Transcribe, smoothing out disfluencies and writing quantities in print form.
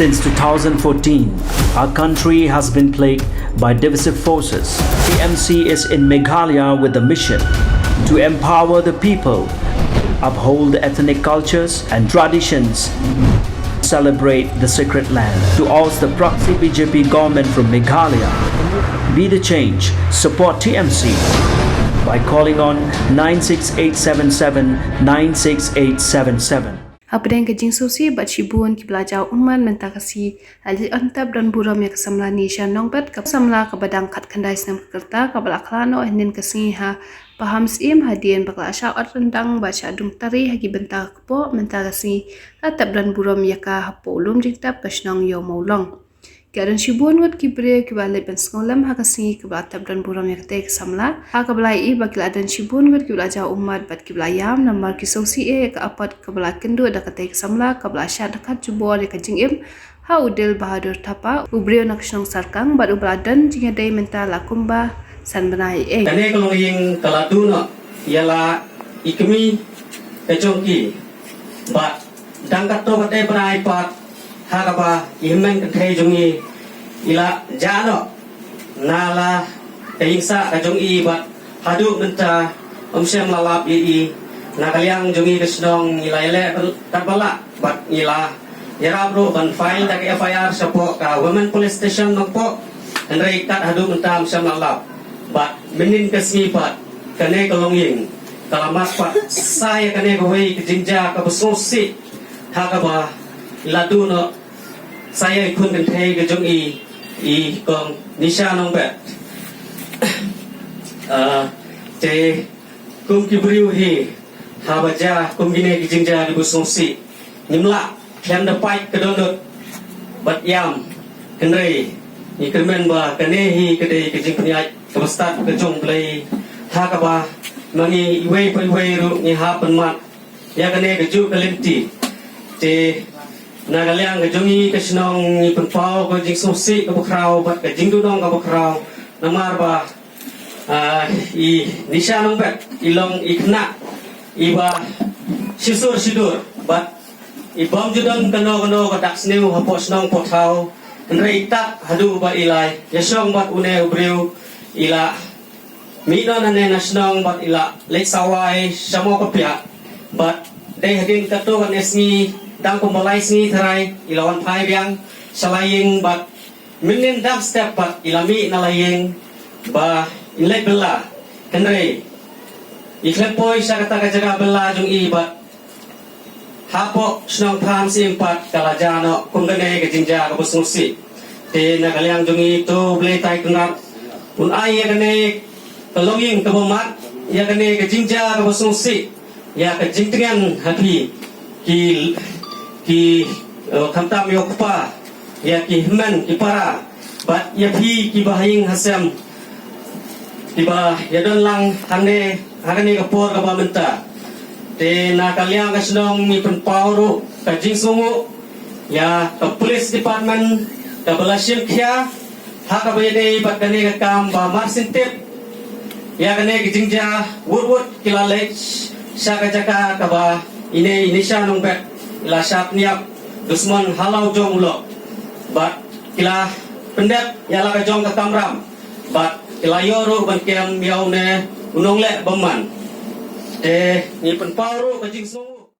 Since 2014, our country has been plagued by divisive forces. TMC is in Meghalaya with a mission to empower the people, uphold ethnic cultures and traditions, celebrate the sacred land. To oust the proxy BJP government from Meghalaya, be the change, support TMC by calling on 96877 96877. Apabila kejing sosi bat cibuan ki belajar uman mentakasi ali antab dan buram yang kesamla Nisha nongbat kesamla ke badang kat kendai senam kerta ke balaklano henin kesingiha paham sim hadian bakal syarat rendang baca adung tari hagi bentar kepo mentakasi atab dan buram yaka hapo ulum jikta pesnong yo maulong. Keadaan cibuan wat kibre ke balik ben sengolam hakasi ke atab dan buram yang ketai kesamla ha ke belai bagi adan cibuan wat ke belajar umat bat ke belayam namar ki sosi ke apat ke belai kendu ada ketai kesamla ke belasya dekat jubor ke jingim ha udil bahadur tapa ubrio nakshong sarkang bat ubladan jinga dai mental lakumba san benai kane kalau yang kaladuna ialah ikmi kejongki bat dangkat to kate benai pat hakapa imen kate jongi ila jano nala kaingsa kajongi bat hadu menta omsem lalap i nakaliang jongi kesnong ilaile tabala bat ila yarabro ban file dak FIR sapo ka women police station nokpo andai kat hadu menta omsem lalap bat menin kesni pat kane kalonging kalamat pat saya kane goi kejingja ka besosi hakapa laduno saya ikut kentai ke jong i kong Nisha nongbat te kum kibriu hi habaja kum gine kijingja di busungsi nimla kian dapai kedondot bat yam kenrei ni kemen ba kanehi kedai kijing peniai kebestat ke jong play hakaba mangi iwei pai ru ni ha penmat ya kane keju kelenti te nagaliang kejongi kesnong ni penpau ke jing sosi ke bukrau bat ke jing dudong ke bukrau namar ba i Nisha nongbat ilong ikna iba sidur bat i bom judon keno ke dak sneu hapos nong potau nrei tak hadu ba ilai yasong bat une ubriu ila midon ane nasnong bat ila lek sawai samo kopia bat dei hadin kato kan esni dang pemalai sini terai ilawan pai biang salaying bat minin dam step bat ilami nalaying ba inlek bela kenrei iklepoi syakata kajaga bela jung i bat hapo snong pam sim pat kalajano kungane kejingja ke busnusi te nagaliang jung i to ble tai kenap un ai ya kene kelonging ke bomat ya kene kejingja ke busnusi ya kejingtengan hapi ki kamtam yokpa ya ki himan ki para bat ya phi ki bahing hasam ki ba ya don lang hane kapor ka ba menta te na kaliang kasnong mi penpauru ka jingsungu ya ka police department ka balasim khia ha ka ba dei bat kane ka kam ba marsintip ya kane ki jingja wurwut kilalek sya ka jaka ka ba ini Nisha nongbat ila syap niap dusman halau jong ulo bat kila pendep yala ka jong ka kamram bat kila yoru ban kem yaune unong le beman ni penparu ka jing